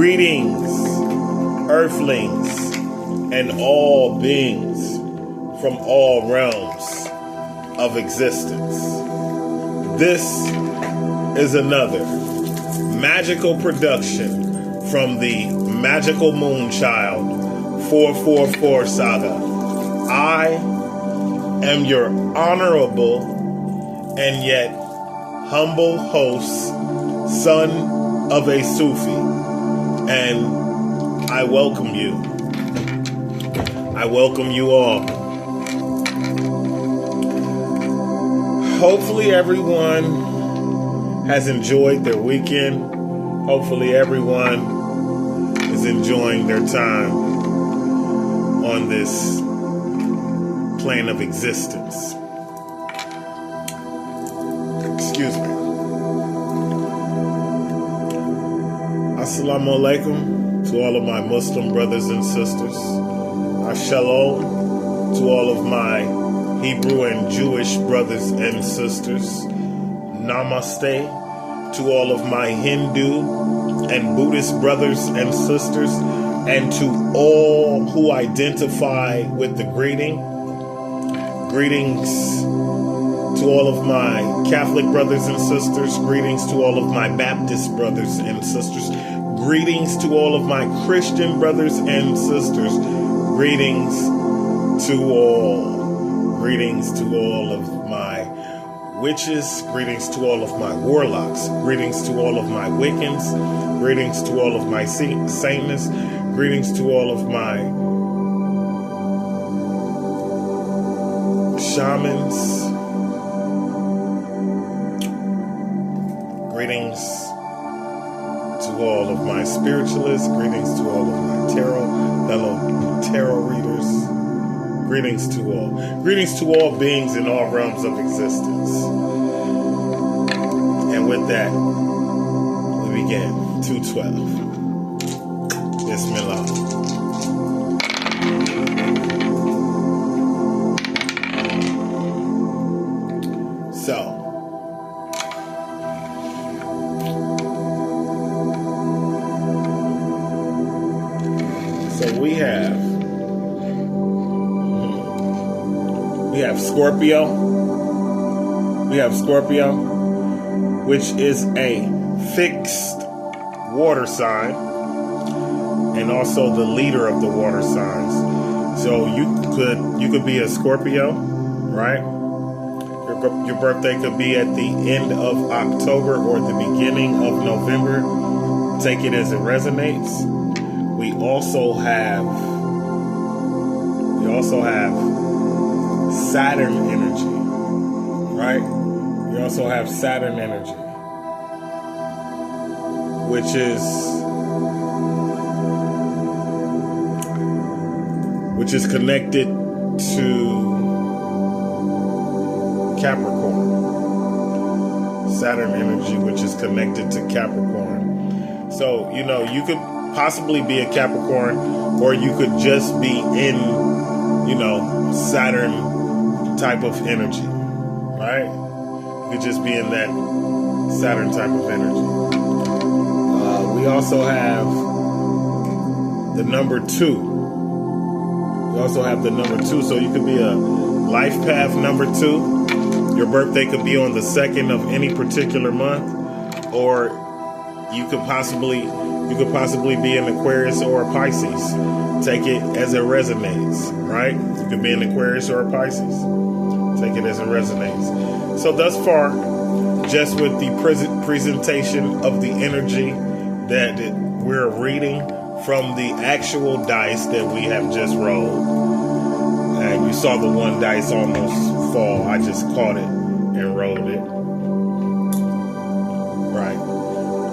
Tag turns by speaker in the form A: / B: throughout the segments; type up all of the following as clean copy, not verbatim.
A: Greetings, earthlings, and all beings from all realms of existence. This is another magical production from the Magical Moonchild 444 Saga. I am your honorable and yet humble host, son of a Sufi. And I welcome you. I welcome you all. Hopefully everyone has enjoyed their weekend. Hopefully everyone is enjoying their time on this plane of existence. Excuse me. Assalamu alaikum to all of my Muslim brothers and sisters. Shalom to all of my Hebrew and Jewish brothers and sisters. Namaste to all of my Hindu and Buddhist brothers and sisters, and to all who identify with the greeting. Greetings to all of my Catholic brothers and sisters. Greetings to all of my Baptist brothers and sisters. Greetings to all of my Christian brothers and sisters. Greetings to all. Greetings to all of my witches. Greetings to all of my warlocks. Greetings to all of my Wiccans. Greetings to all of my Satanists. Greetings to all of my shamans. Greetings to all of my spiritualists. Greetings to all of my fellow tarot readers. Greetings to all. Greetings to all beings in all realms of existence. And with that, we begin 212. Bismillah. So we have Scorpio. We have Scorpio, which is a fixed water sign and also the leader of the water signs. So you could be a Scorpio, right? Your birthday could be at the end of October or the beginning of November. Take it as it resonates. We also have Saturn energy, right? We also have Saturn energy, which is connected to Capricorn. Saturn energy, which is connected to Capricorn. So, you could possibly be a Capricorn, or you could just be in, Saturn type of energy, right? You could just be in that Saturn type of energy. We also have the number 2. We also have the number 2, so you could be a life path number 2. Your birthday could be on the 2nd of any particular month, or you could possibly be an Aquarius or a Pisces. Take it as it resonates, right? You could be an Aquarius or a Pisces. Take it as it resonates. So thus far, just with the presentation of the energy that we're reading from the actual dice that we have just rolled. And you saw the one dice almost fall. I just caught it and rolled it. Right.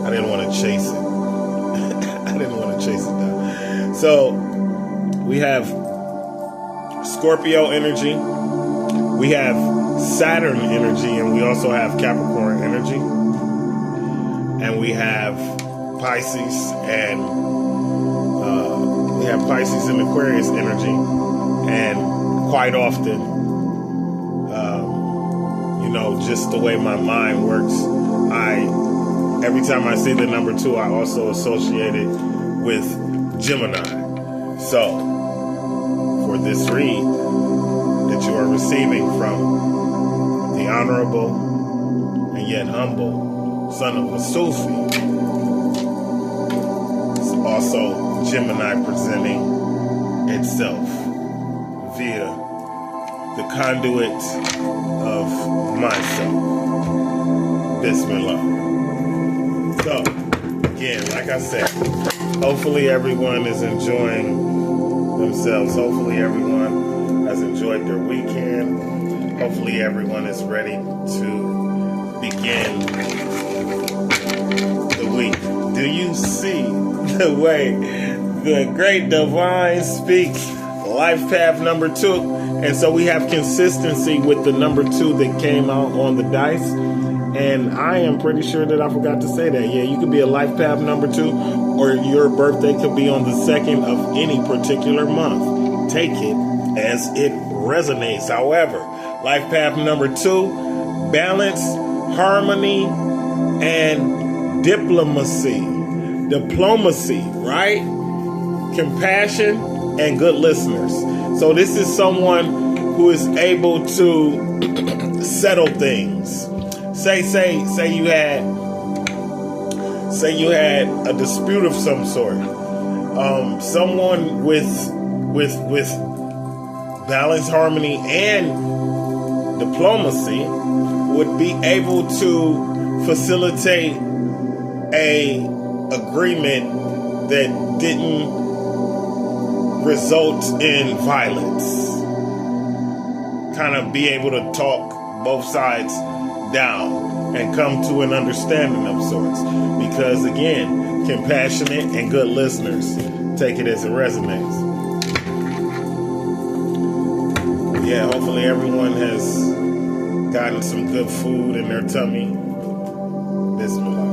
A: I didn't want to chase it. I didn't want to chase it down. So we have Scorpio energy. We have Saturn energy, and we also have Capricorn energy. And we have Pisces and Aquarius energy. And quite often, just the way my mind works, every time I see the number 2, I also associate it with Gemini. So, for this read that you are receiving from the Honorable and yet humble son of a Sufi, it's also Gemini presenting itself via the conduit of myself. Bismillah. So, again, like I said, hopefully everyone is enjoying themselves. Hopefully everyone has enjoyed their weekend. Hopefully everyone is ready to begin the week. Do you see the way the great divine speaks? Life path number 2. And so we have consistency with the number 2 that came out on the dice. And I am pretty sure that I forgot to say that. Yeah, you could be a life path number 2, or your birthday could be on the 2nd of any particular month. Take it as it resonates. However, life path number 2, balance, harmony, and diplomacy. Diplomacy, right? Compassion and good listeners. So this is someone who is able to settle things. Say you had a dispute of some sort. Someone with balance, harmony, and diplomacy would be able to facilitate a agreement that didn't result in violence. Kind of be able to talk both sides down and come to an understanding of sorts. Because again, compassionate and good listeners. Take it as it resonates. Yeah, hopefully everyone has gotten some good food in their tummy. Bismillah.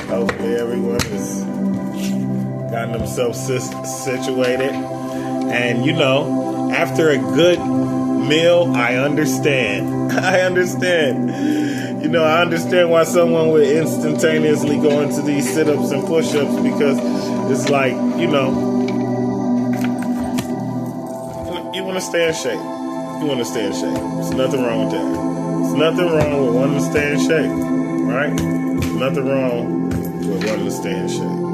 A: Hopefully everyone has gotten themselves situated. And you know, after a good meal, I understand. I understand. You know, I understand why someone would instantaneously go into these sit-ups and push-ups, because it's like, you know, you want to stay in shape. You want to stay in shape. There's nothing wrong with that. There's nothing wrong with wanting to stay in shape, right? There's nothing wrong with wanting to stay in shape.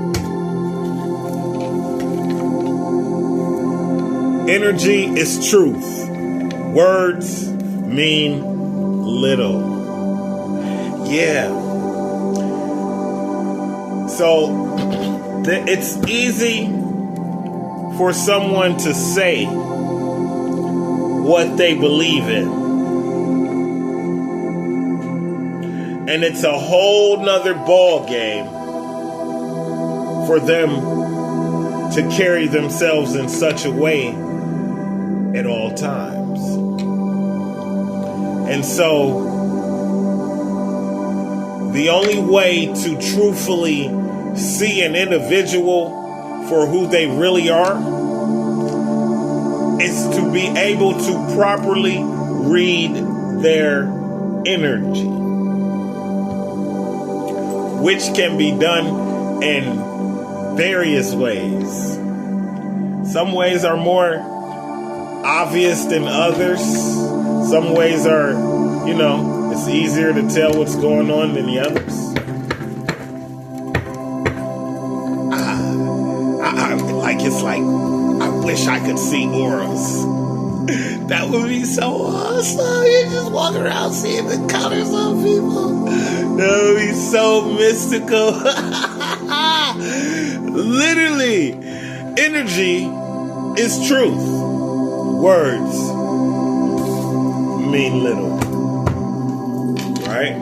A: Energy is truth. Words mean little. Yeah. So it's easy for someone to say what they believe in. And it's a whole nother ball game for them to carry themselves in such a way at all times. And so the only way to truthfully see an individual for who they really are is to be able to properly read their energy, which can be done in various ways. Some ways are more obvious than others. Some ways are, you know, it's easier to tell what's going on than the others. I wish I could see auras. That would be so awesome. You just walk around seeing the colors on people. That would be so mystical. Literally, energy is truth. Words mean little. Right?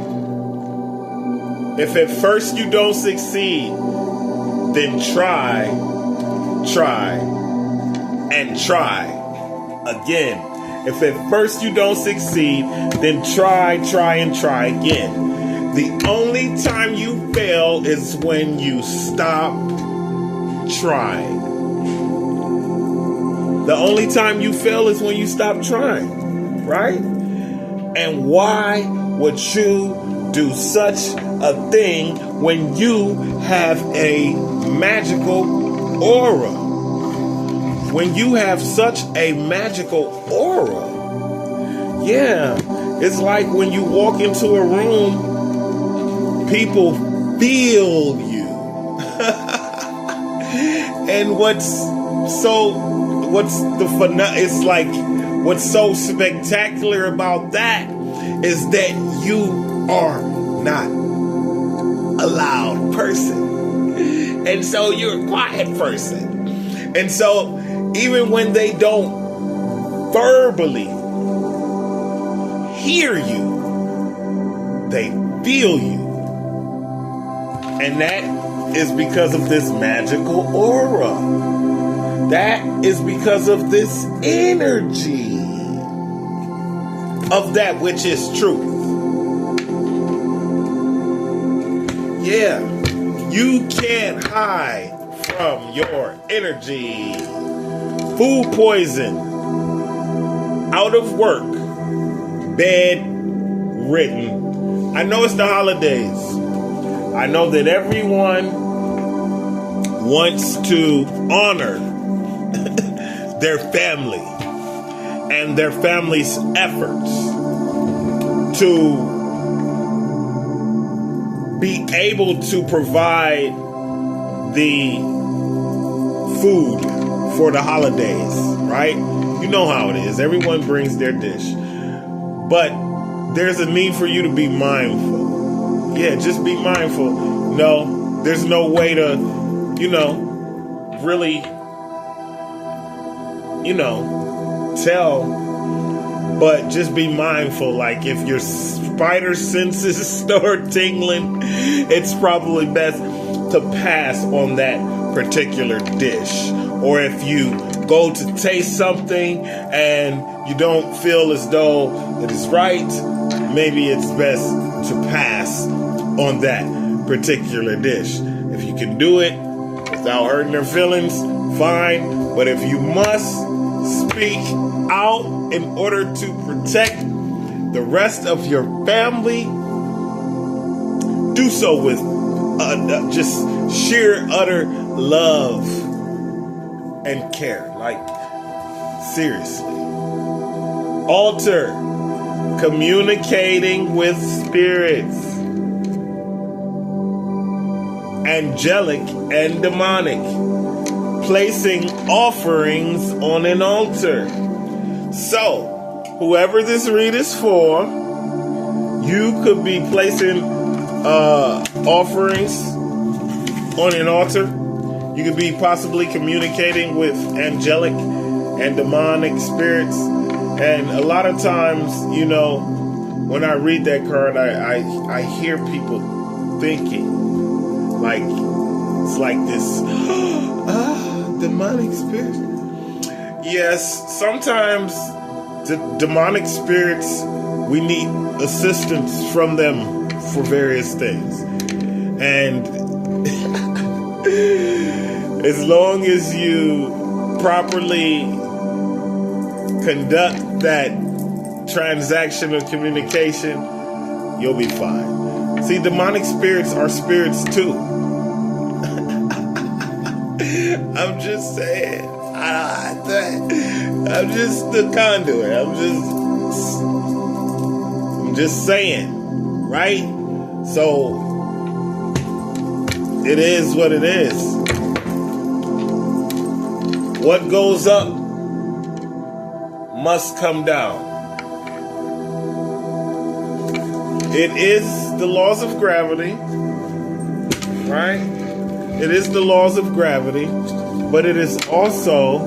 A: If at first you don't succeed, then try, and try again. If at first you don't succeed, then try, and try again. The only time you fail is when you stop trying. The only time you fail is when you stop trying, right? And why would you do such a thing when you have a magical aura. When you have such a magical aura, yeah, it's like when you walk into a room, people feel you. And what's so spectacular about that is that you are not a loud person. And so you're a quiet person. And so even when they don't verbally hear you, they feel you. And that is because of this magical aura. That is because of this energy of that which is truth. Yeah, you can't hide from your energy. Food poison, out of work, bedridden. I know it's the holidays. I know that everyone wants to honor their family and their family's efforts to be able to provide the food for the holidays, right? You know how it is. Everyone brings their dish. But there's a need for you to be mindful. Yeah, just be mindful. No, there's no way to, really, tell. But just be mindful. Like if your spider senses start tingling, it's probably best to pass on that particular dish. Or if you go to taste something and you don't feel as though it is right, maybe it's best to pass on that particular dish. If you can do it without hurting their feelings, fine. But if you must speak out in order to protect the rest of your family, do so with just sheer utter love and care. Like, seriously. Altar, communicating with spirits, angelic and demonic, placing offerings on an altar. So, whoever this read is for, you could be placing offerings on an altar. You could be possibly communicating with angelic and demonic spirits. And a lot of times, when I read that card, I hear people thinking, like, it's like this, demonic spirit. Yes, sometimes the demonic spirits, we need assistance from them for various things. And as long as you properly conduct that transaction of communication, you'll be fine. See, demonic spirits are spirits too. I'm just saying. I'm just the conduit. I'm just saying, right? So it is what it is. What goes up must come down. It is the laws of gravity, right? It is the laws of gravity, but it is also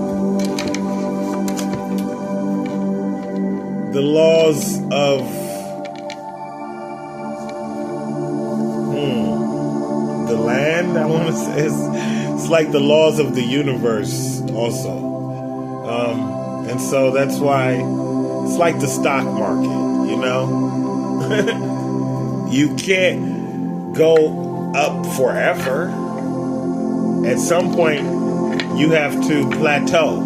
A: the laws of the land. I want to say it's like the laws of the universe also. And so that's why it's like the stock market, You can't go up forever. At some point, you have to plateau.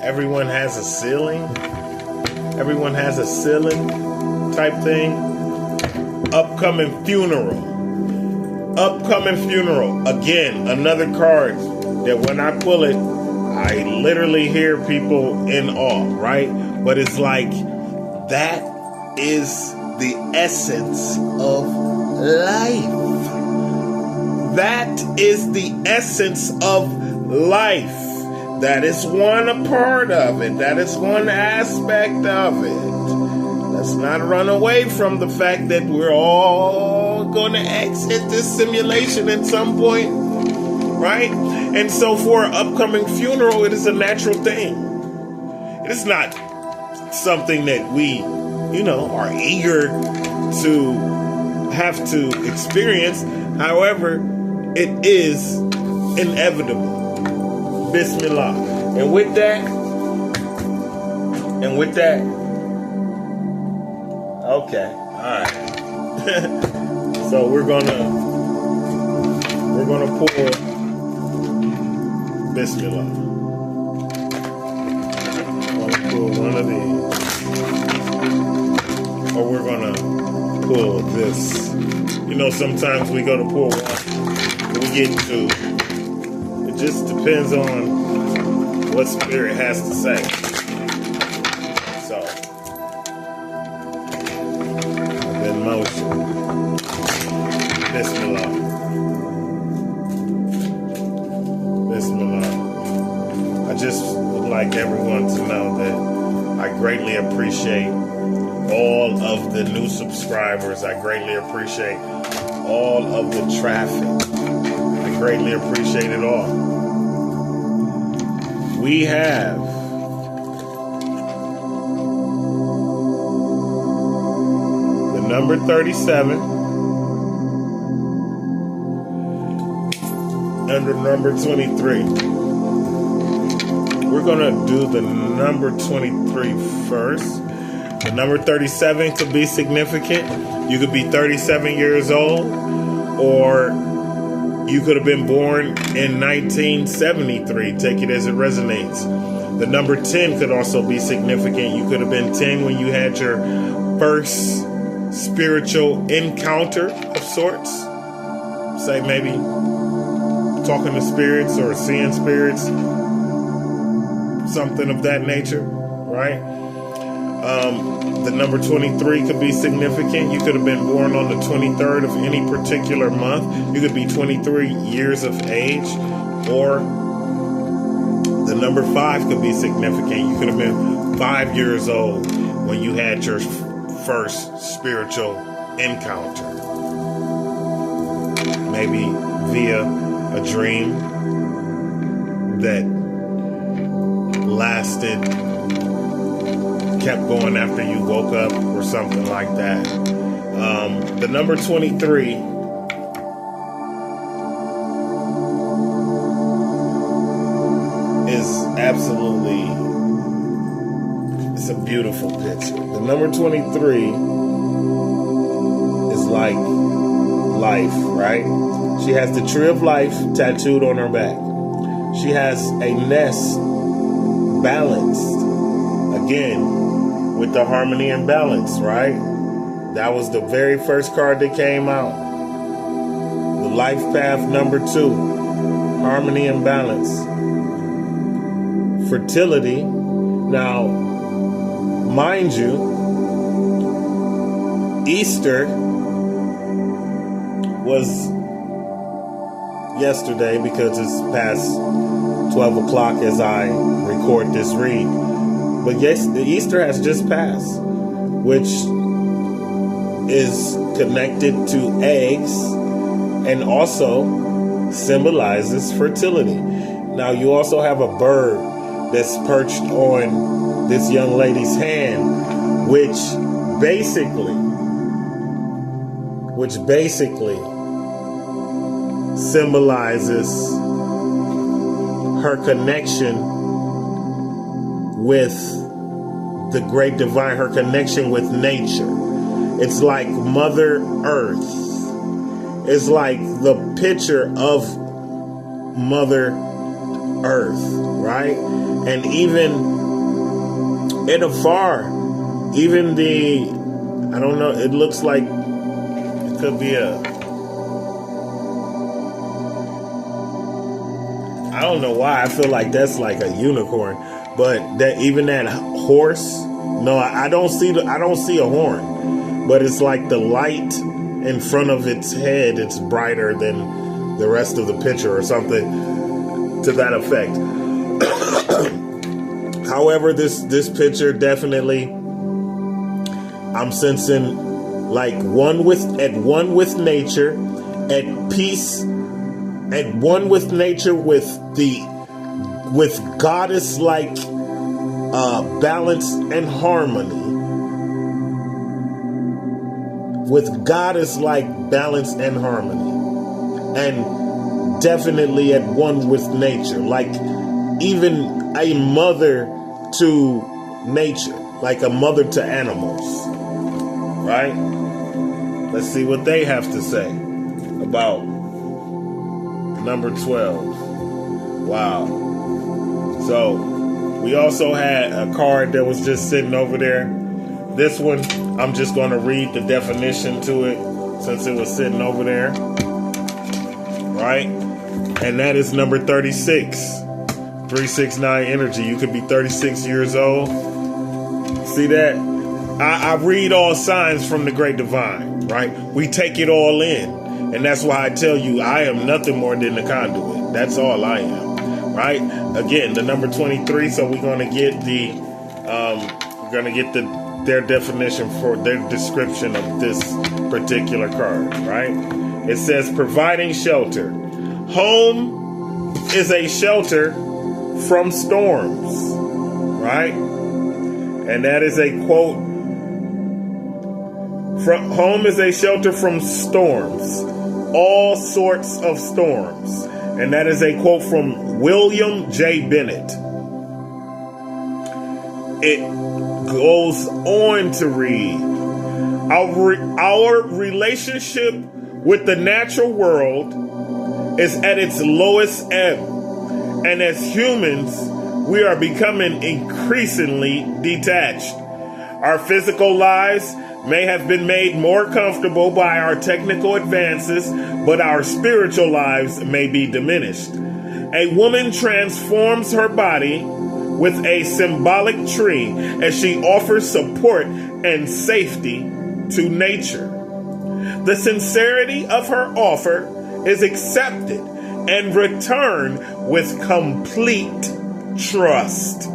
A: Everyone has a ceiling. Everyone has a ceiling type thing. Upcoming funeral. Upcoming funeral. Again, another card that when I pull it, I literally hear people in awe, right? But it's like, that is the essence of life. That is the essence of life. That is one part of it. That is one aspect of it. Let's not run away from the fact that we're all going to exit this simulation at some point, right? And so for an upcoming funeral, it is a natural thing. It is not something that we, are eager to have to experience. However, it is inevitable. Bismillah. And with that, okay, all right. So we're gonna pour Bismillah. We're gonna pull one of these, or we're gonna pull this. Sometimes we go to pull one, we get two. It just depends on what Spirit has to say. So, I'm in motion. Bismillah. Bismillah. I just would like everyone to know that I greatly appreciate all of the new subscribers. I greatly appreciate all of the traffic. I greatly appreciate it all. We have the number 37 and the number 23. We're going to do the number 23 first. The number 37 could be significant. You could be 37 years old, or you could have been born in 1973. Take it as it resonates. The number 10 could also be significant. You could have been 10 when you had your first spiritual encounter of sorts. Say maybe talking to spirits or seeing spirits. Something of that nature, right? The number 23 could be significant. You could have been born on the 23rd of any particular month. You could be 23 years of age. Or the number 5 could be significant. You could have been 5 years old when you had your first spiritual encounter. Maybe via a dream that lasted, kept going after you woke up or something like that. The number 23 is absolutely, it's a beautiful picture. The number 23 is like life, right? She has the tree of life tattooed on her back. She has a nest balanced, again, with the harmony and balance, right? That was the very first card that came out. The life path number 2, harmony and balance. Fertility. Now, mind you, Easter was yesterday because it's past 12 o'clock as I record this read. But yes, the Easter has just passed, which is connected to eggs and also symbolizes fertility. Now, you also have a bird that's perched on this young lady's hand, which basically symbolizes her connection with the great divine, her connection with nature. It's like Mother Earth. It's like the picture of Mother Earth, right? And even in afar, even the I don't know. It looks like it could be I don't know why I feel like that's like a unicorn, but that even that horse. No, I don't see a horn, but it's like the light in front of its head. It's brighter than the rest of the picture or something to that effect. However, this picture definitely, I'm sensing like one with nature, at peace, at one with nature, with goddess like balance and harmony. With goddess like balance and harmony. And definitely at one with nature. Like even a mother to nature. Like a mother to animals. Right? Let's see what they have to say about number 12. Wow. So we also had a card that was just sitting over there. This one, I'm just going to read the definition to it since it was sitting over there. Right? And that is number 36. 369 energy. You could be 36 years old. See that? I read all signs from the Great Divine. Right? We take it all in. And that's why I tell you, I am nothing more than the conduit. That's all I am. Right? Again, the number 23. So we're going to get their definition for their description of this particular card. Right? It says providing shelter. Home is a shelter from storms. Right? And that is a quote. Home is a shelter from storms. All sorts of storms. And that is a quote from William J. Bennett. It goes on to read, our relationship with the natural world is at its lowest ebb. And as humans, we are becoming increasingly detached. Our physical lives may have been made more comfortable by our technical advances, but our spiritual lives may be diminished. A woman transforms her body with a symbolic tree as she offers support and safety to nature. The sincerity of her offer is accepted and returned with complete trust.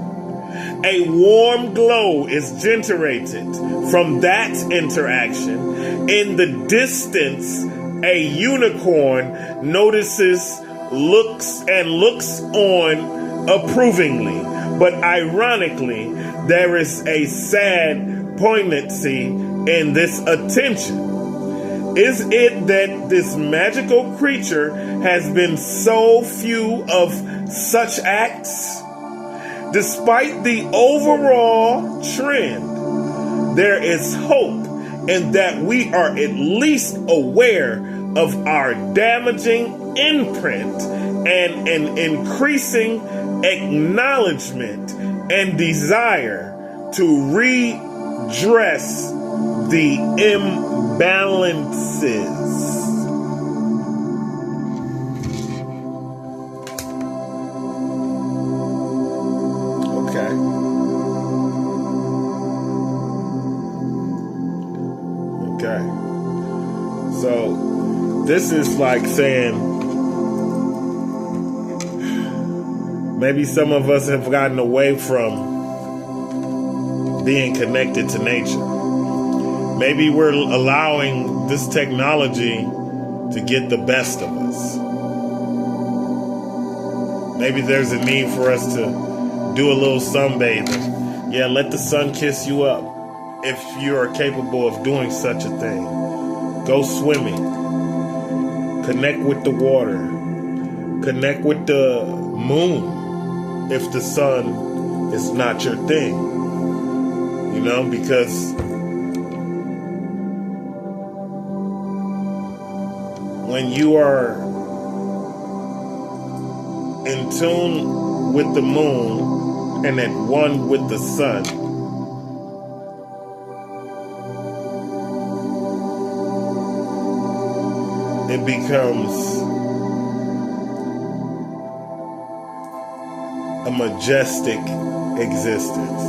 A: A warm glow is generated from that interaction. In the distance, a unicorn notices, looks on approvingly. But ironically, there is a sad poignancy in this attention. Is it that this magical creature has been so few of such acts? Despite the overall trend, there is hope in that we are at least aware of our damaging imprint and an increasing acknowledgement and desire to redress the imbalances. Okay. So this is like saying maybe some of us have gotten away from being connected to nature. Maybe we're allowing this technology to get the best of us. Maybe there's a need for us to do a little sunbathing. Yeah, let the sun kiss you up. If you are capable of doing such a thing, go swimming. Connect with the water. Connect with the moon if the sun is not your thing. You know, because when you are in tune with the moon and at one with the sun, it becomes a majestic existence.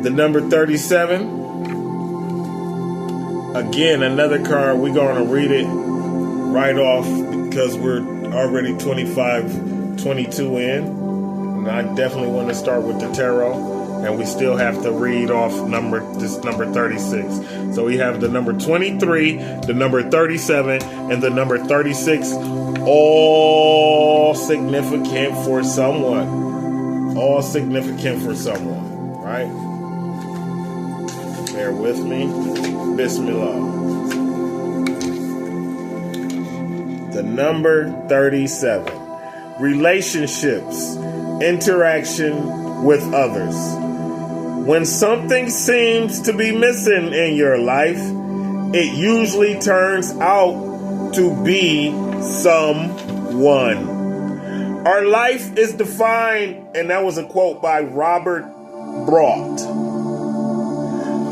A: The number 37. Again, another card. We're going to read it right off because we're already 22 in. And I definitely want to start with the tarot. And we still have to read off number 36. So we have the number 23, the number 37, and the number 36, all significant for someone. All significant for someone, right? Bear with me. Bismillah. The number 37. Relationships, interaction with others. When something seems to be missing in your life, it usually turns out to be someone. Our life is defined, and that was a quote by Robert Brault.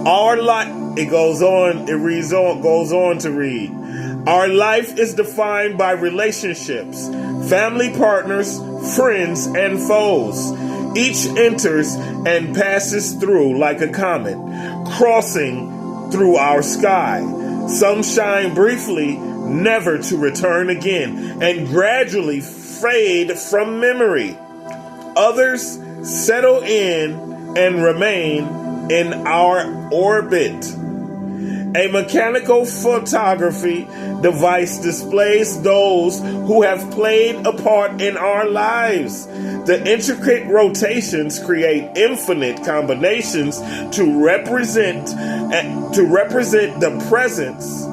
A: Our life, it goes on to read, our life is defined by relationships, family partners, friends, and foes. Each enters and passes through like a comet, crossing through our sky. Some shine briefly, never to return again, and gradually fade from memory. Others settle in and remain in our orbit. A mechanical photography device displays those who have played a part in our lives. The intricate rotations create infinite combinations to represent the presence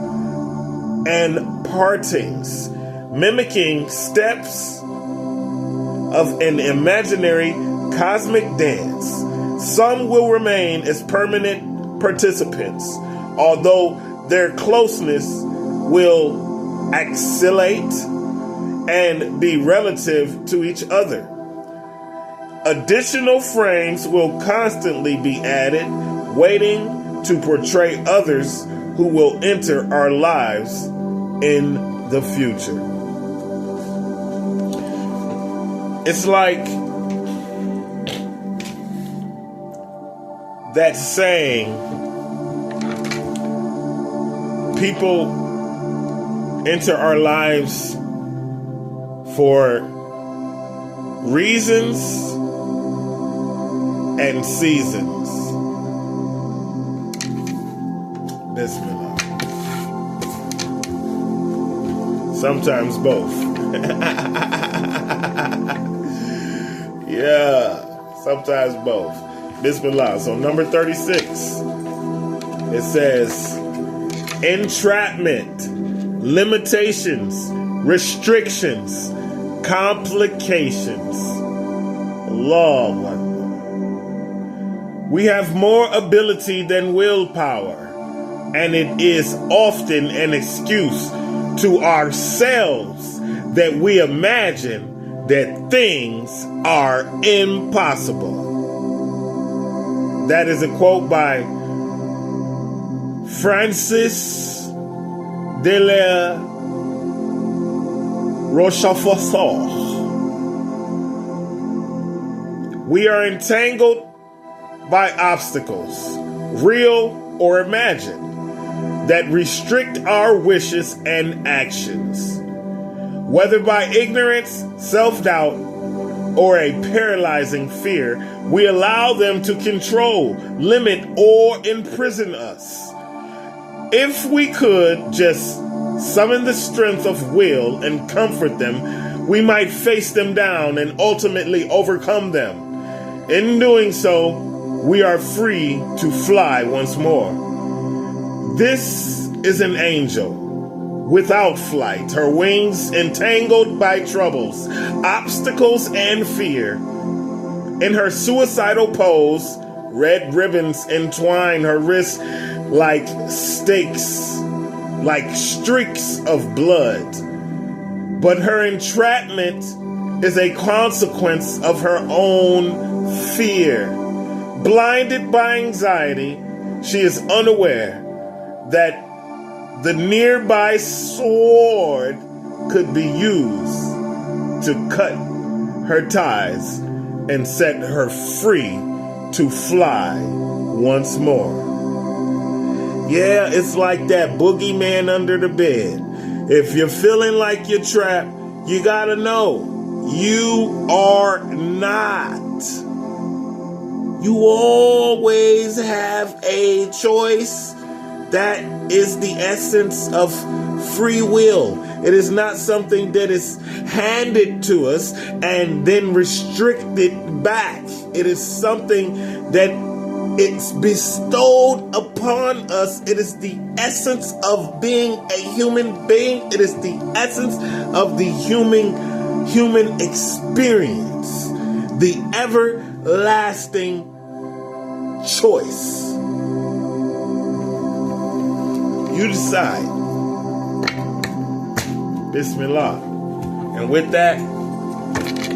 A: and partings, mimicking steps of an imaginary cosmic dance. Some will remain as permanent participants, although their closeness will oscillate and be relative to each other. Additional frames will constantly be added, waiting to portray others who will enter our lives in the future. It's like that saying, people enter our lives for reasons and seasons. Bismillah. Sometimes both. Yeah, sometimes both. Bismillah. So number 36, it says, entrapment, limitations, restrictions, complications. Allah. We have more ability than willpower, and it is often an excuse to ourselves that we imagine that things are impossible. That is a quote by Francis de la Rochefoucauld. We are entangled by obstacles, real or imagined, that restrict our wishes and actions. Whether by ignorance, self-doubt, or a paralyzing fear, we allow them to control, limit, or imprison us. If we could just summon the strength of will and comfort them, we might face them down and ultimately overcome them. In doing so, we are free to fly once more. This is an angel without flight, her wings entangled by troubles, obstacles, and fear. In her suicidal pose, red ribbons entwine her wrists like stakes, like streaks of blood. But her entrapment is a consequence of her own fear. Blinded by anxiety, she is unaware that The nearby sword could be used to cut her ties and set her free to fly once more. Yeah, it's like that boogeyman under the bed. If you're feeling like you're trapped, you gotta know you are not. You always have a choice. That is the essence of free will. It is not something that is handed to us and then restricted back. It is something that it's bestowed upon us. It is the essence of being a human being. It is the essence of the human experience. The everlasting choice. You decide. Bismillah. And with that,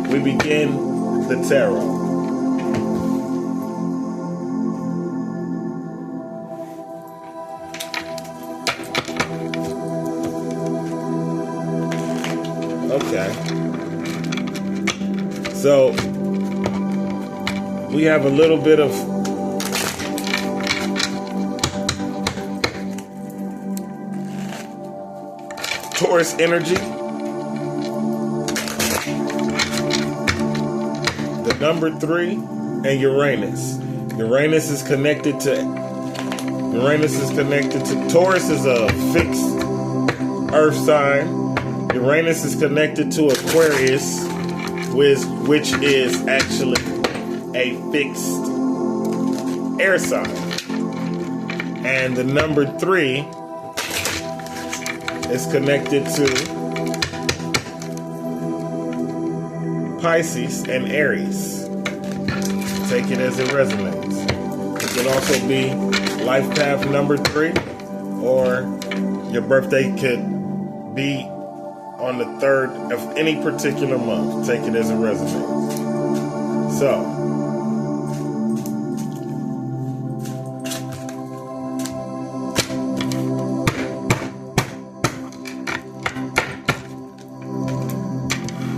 A: we begin the tarot. Okay. So, we have a little bit of Taurus energy. The number 3 and Uranus. Uranus is connected to Taurus is a fixed earth sign. Uranus is connected to Aquarius, which is actually a fixed air sign. And the number 3 is connected to Pisces and Aries. Take it as it resonates. It can also be life path number 3, or your birthday could be on the 3rd of any particular month. Take it as it resonates. So,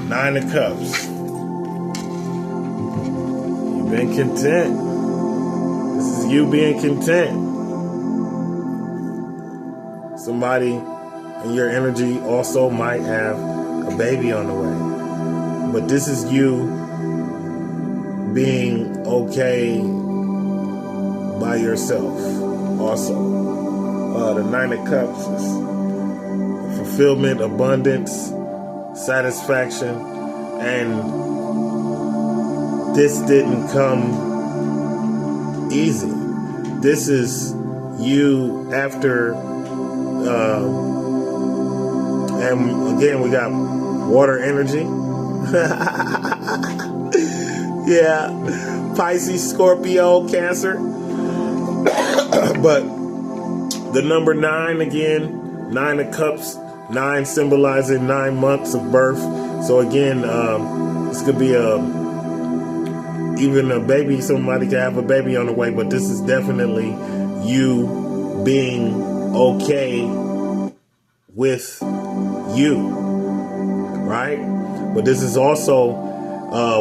A: Nine of Cups. You've been content. This is you being content. Somebody in your energy also might have a baby on the way. But this is you being okay by yourself also. The Nine of Cups is fulfillment, abundance, satisfaction, and this didn't come easy. This is you after and again we got water energy. Yeah, Pisces, Scorpio, Cancer. But the number 9 again, 9 of Cups, 9 symbolizing 9 months of birth. So again, this could be even a baby. Somebody could have a baby on the way, but this is definitely you being okay with you, right? But this is also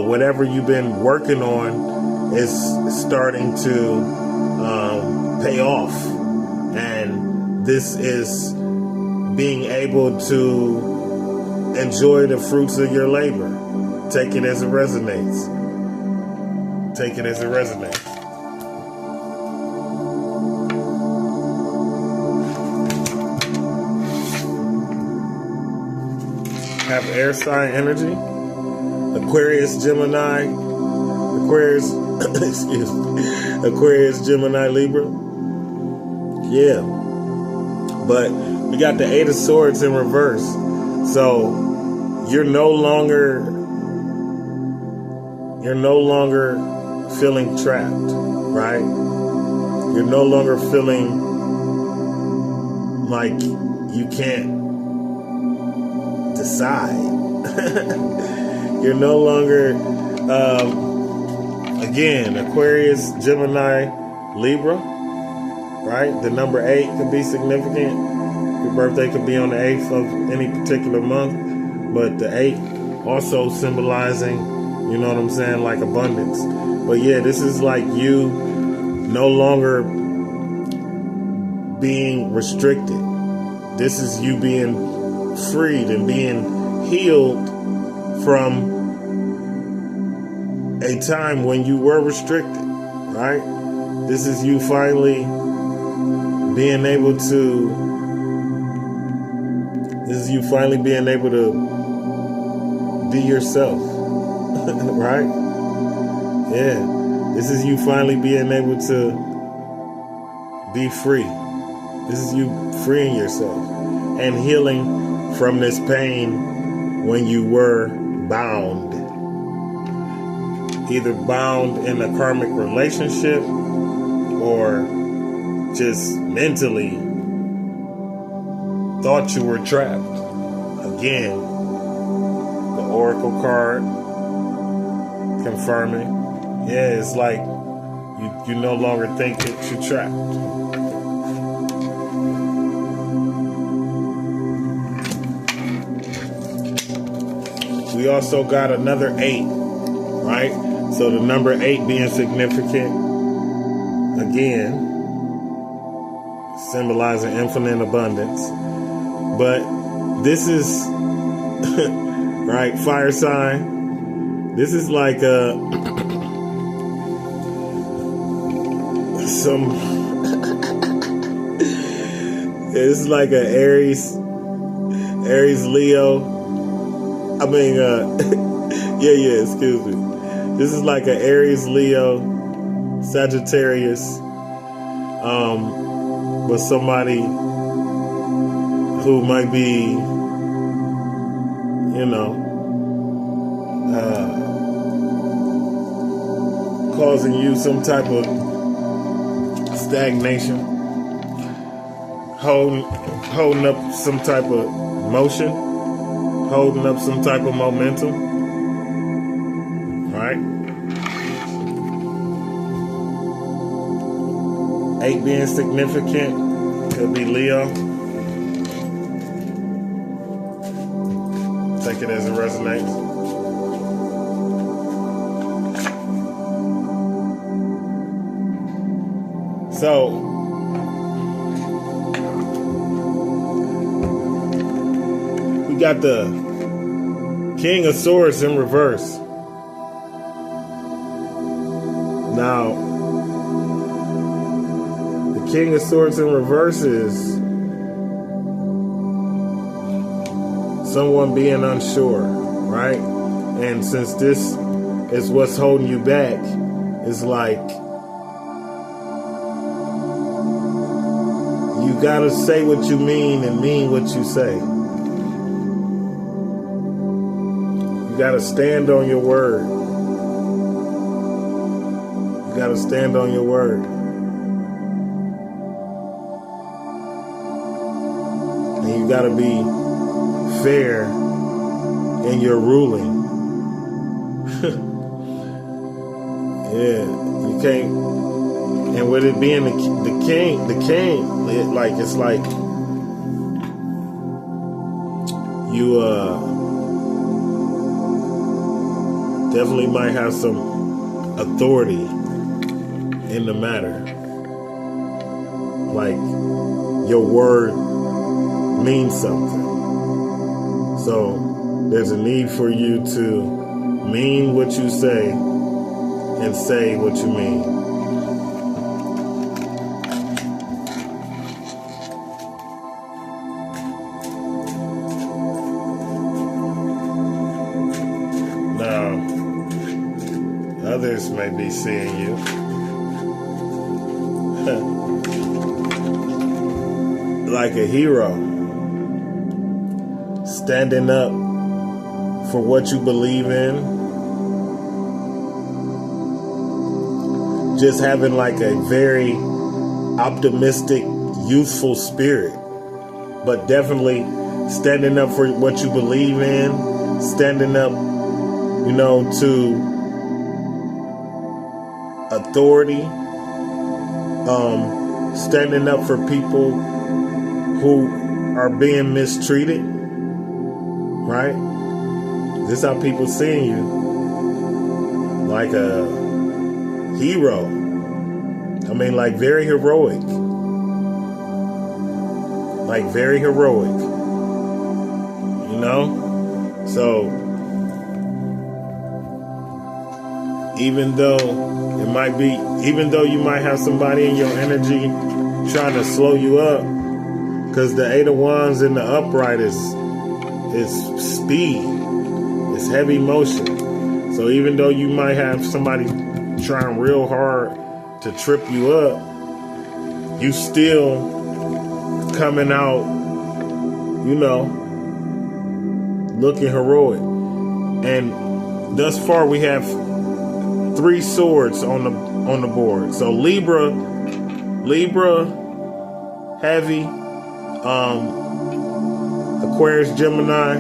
A: whatever you've been working on is starting to pay off, and this is being able to enjoy the fruits of your labor. Take it as it resonates. Take it as it resonates. Have air sign energy. Aquarius, Gemini. Aquarius, Gemini, Libra. Yeah. But we got the 8 of Swords in reverse. So you're no longer feeling trapped, right? You're no longer feeling like you can't decide. You're no longer again, Aquarius, Gemini, Libra, right? The number 8 can be significant. Your birthday could be on the 8th of any particular month, but the 8th also symbolizing, you know what I'm saying, like abundance. But yeah, this is like you no longer being restricted. This is you being freed and being healed from a time when you were restricted, right? This is you finally being able to be yourself, right? Yeah. This is you finally being able to be free. This is you freeing yourself and healing from this pain when you were bound. Either bound in a karmic relationship or just mentally thought you were trapped. Again, the Oracle card confirming. Yeah, it's like you no longer think that you're trapped. We also got another 8, right? So the number 8 being significant, again, symbolizing infinite abundance. But this is, right, fire sign. This is like it's like a Aries Leo. I mean, excuse me. This is like an Aries Leo Sagittarius, with somebody who might be, causing you some type of stagnation, holding up some type of motion, holding up some type of momentum, right? 8 being significant, could be Leo. Take it as it resonates. So, we got the King of Swords in reverse. Now, the King of Swords in reverse is someone being unsure, right? And since this is what's holding you back, it's like you gotta say what you mean and mean what you say. You gotta stand on your word. You gotta stand on your word. And you gotta be fair in your ruling. Yeah, you can't. And with it being the king, it's like you definitely might have some authority in the matter. Like your word means something. So there's a need for you to mean what you say and say what you mean. Now, others may be seeing you. Like a hero. Standing up for what you believe in. Just having like a very optimistic, youthful spirit. But definitely standing up for what you believe in. Standing up, to authority. Standing up for people who are being mistreated, right? This is how people seeing you, like a hero. I mean, like very heroic. Like very heroic. You know? So, even though you might have somebody in your energy trying to slow you up, because the Eight of Wands in the upright is speed, it's heavy motion. So even though you might have somebody trying real hard to trip you up, you still coming out, you know, looking heroic. And thus far we have 3 swords on the board. So Libra, heavy, Aquarius, Gemini.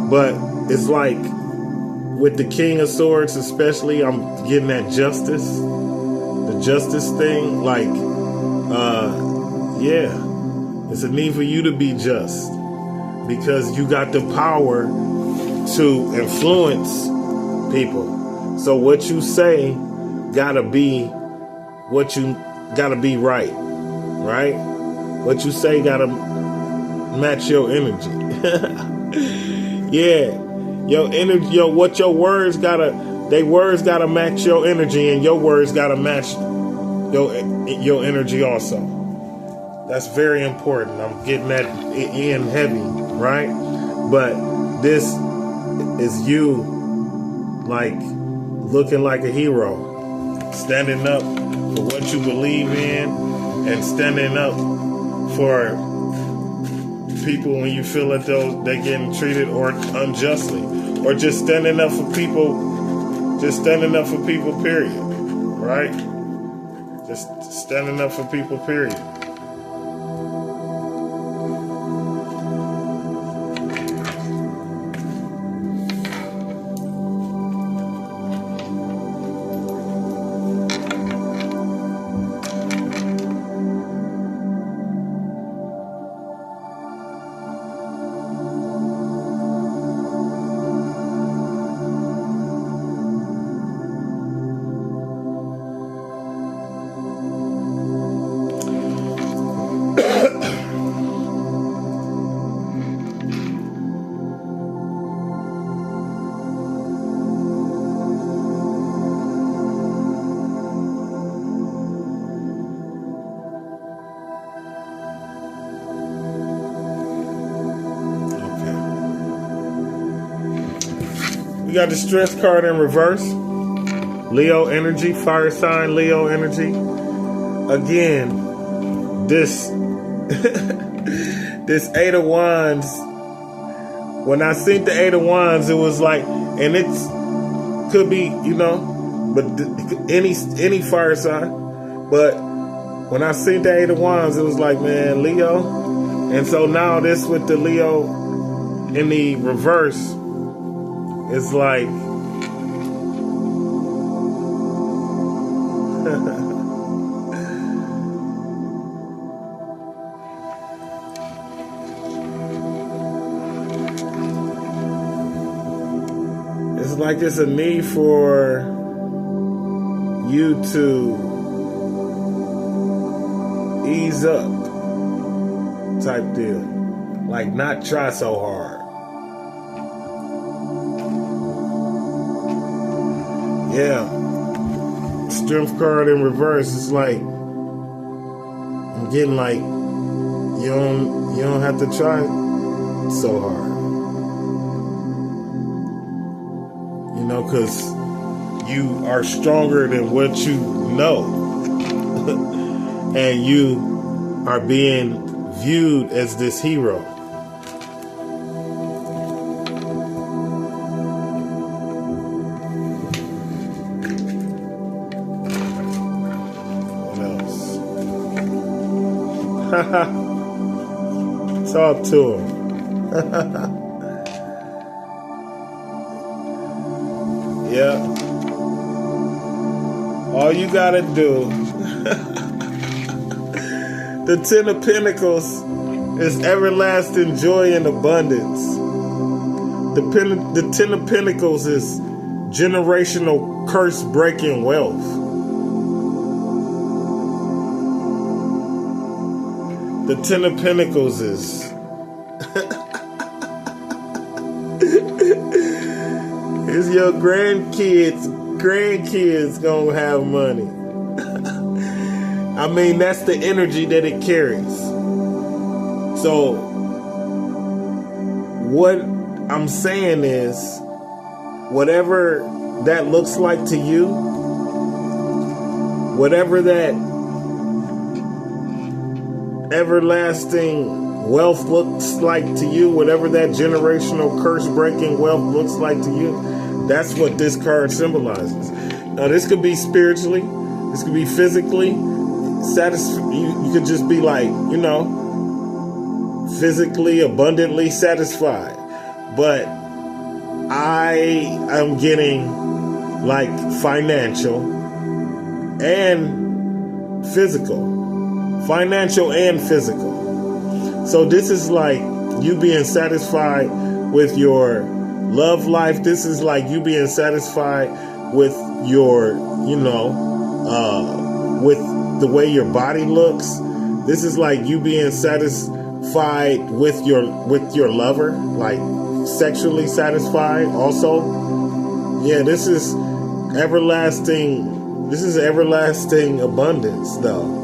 A: But it's like with the King of Swords especially, I'm getting that justice. The justice thing, like yeah, it's a need for you to be just, because you got the power to influence people. So what you say gotta be what you gotta be right? What you say gotta match your energy. Yeah, your energy, what your words gotta match your energy, and your words gotta match your energy also. That's very important. I'm getting that in heavy, right? But this is you, like, looking like a hero, standing up for what you believe in, and standing up for people when you feel that they're getting treated or unjustly, or just standing up for people, period, right? Just standing up for people, period. We got the Strength card in reverse. Leo energy, fire sign, Leo energy. Again, this this Eight of Wands, when I seen the Eight of Wands, it was like, and it's could be, you know, but any fire sign. But when I seen the Eight of Wands, it was like, man, Leo. And so now this with the Leo in the reverse, it's like it's a need for you to ease up type deal. Like, not try so hard. Yeah. Strength card in reverse. It's like, I'm getting like, you don't have to try so hard. You know, because you are stronger than what you know. And you are being viewed as this hero. Talk to him. Yeah. All you gotta do. The Ten of Pentacles It's everlasting joy and abundance. The Ten of Pentacles is generational curse-breaking wealth. The Ten of Pentacles is is your grandkids gonna have money. I mean, that's the energy that it carries. So what I'm saying is, whatever that looks like to you, whatever that everlasting wealth looks like to you, whatever that generational curse-breaking wealth looks like to you, that's what this card symbolizes. Now, this could be spiritually, this could be physically. You could just be like, physically, abundantly satisfied. But I am getting like financial and physical. Financial and physical. So this is like you being satisfied with your love life. This is like you being satisfied with your, with the way your body looks. This is like you being satisfied with your lover, like sexually satisfied also. Yeah, this is everlasting. This is everlasting abundance, though.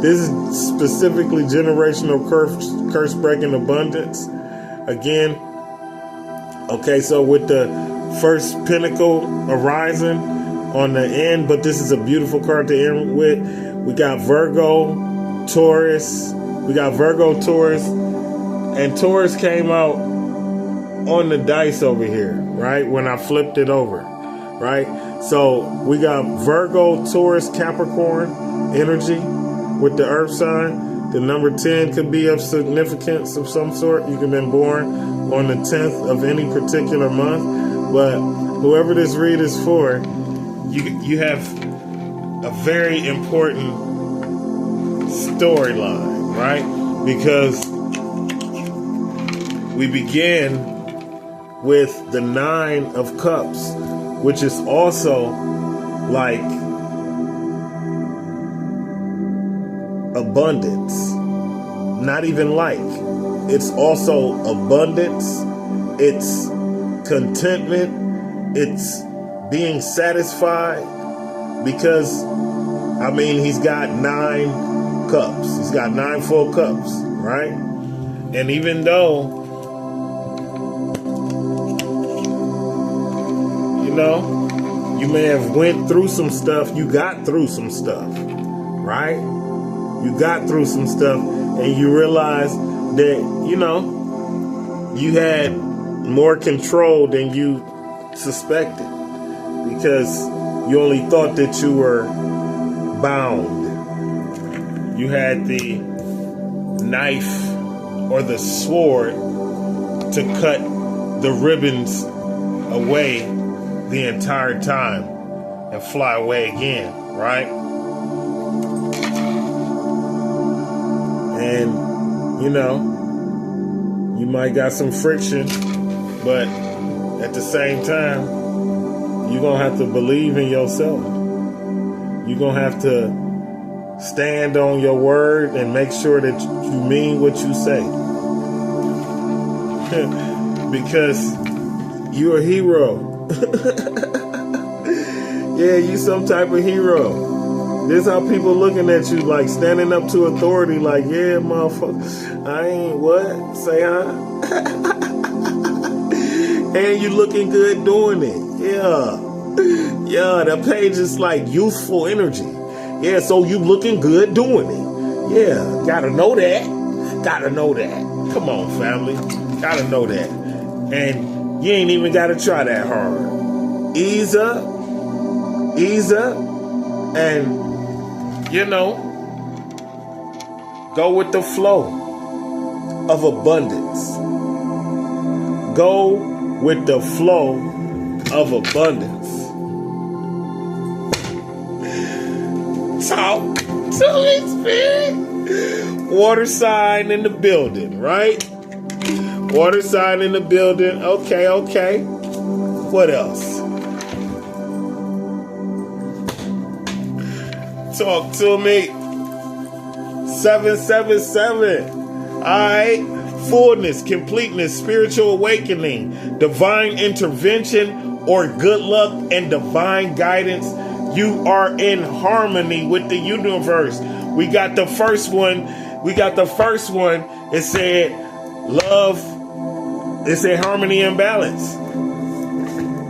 A: This is specifically generational curse-breaking abundance. Again, okay, so with the first pentacle arising on the end, but this is a beautiful card to end with. We got Virgo, Taurus. We got Virgo, Taurus. And Taurus came out on the dice over here, right? When I flipped it over, right? So we got Virgo, Taurus, Capricorn energy with the earth sign. The number 10 could be of significance of some sort. You could have been born on the 10th of any particular month. But whoever this read is for, you have a very important storyline, right? Because we begin with the 9 of Cups, which is also like abundance. Not even like. It's also abundance. It's contentment. It's being satisfied. Because, I mean, he's got 9 cups. He's got 9 full cups, right? And even though, you may have went through some stuff, you got through some stuff, right? You got through some stuff and you realize that, you had more control than you suspected because you only thought that you were bound. You had the knife or the sword to cut the ribbons away the entire time and fly away again, right? And, you might got some friction, but at the same time, you're going to have to believe in yourself. You're going to have to stand on your word and make sure that you mean what you say. Because you're a hero. Yeah, you some type of hero. This how people looking at you, like standing up to authority, like, yeah, motherfucker, I ain't what? Say huh? And you looking good doing it. Yeah. Yeah, that page is like youthful energy. Yeah, so you looking good doing it. Yeah, gotta know that. Gotta know that. Come on, family. Gotta know that. And you ain't even gotta try that hard. Ease up, and go with the flow of abundance. Go with the flow of abundance. Talk to Holy Spirit. Water sign in the building, right? Water sign in the building. Okay, okay. What else? Talk to me. 777. All right. Fullness, completeness, spiritual awakening, divine intervention, or good luck and divine guidance. You are in harmony with the universe. We got the first one. It said love. It said harmony and balance.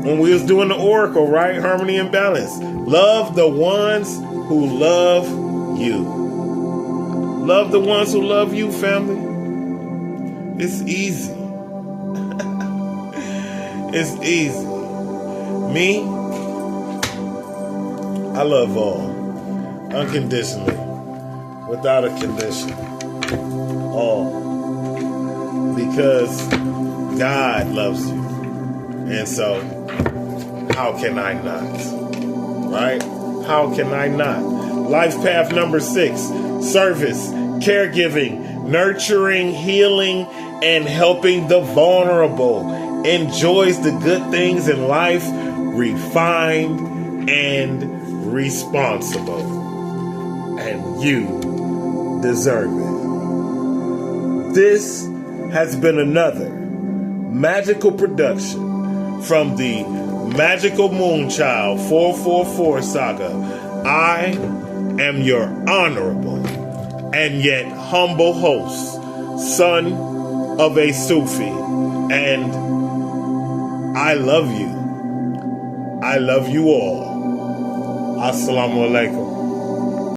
A: When we was doing the oracle, right? Harmony and balance. Love the ones who love you. Love the ones who love you, family. It's easy. It's easy. Me, I love all. Unconditionally. Without a condition. All. Because God loves you. And so, how can I not? Right? How can I not? Life path number 6. Service, caregiving, nurturing, healing, and helping the vulnerable. Enjoys the good things in life, refined and responsible. And you deserve it. This has been another magical production from the Magical Moonchild 444 saga. I am your honorable and yet humble host, son of a Sufi, and I love you. I love you all. Assalamu alaikum.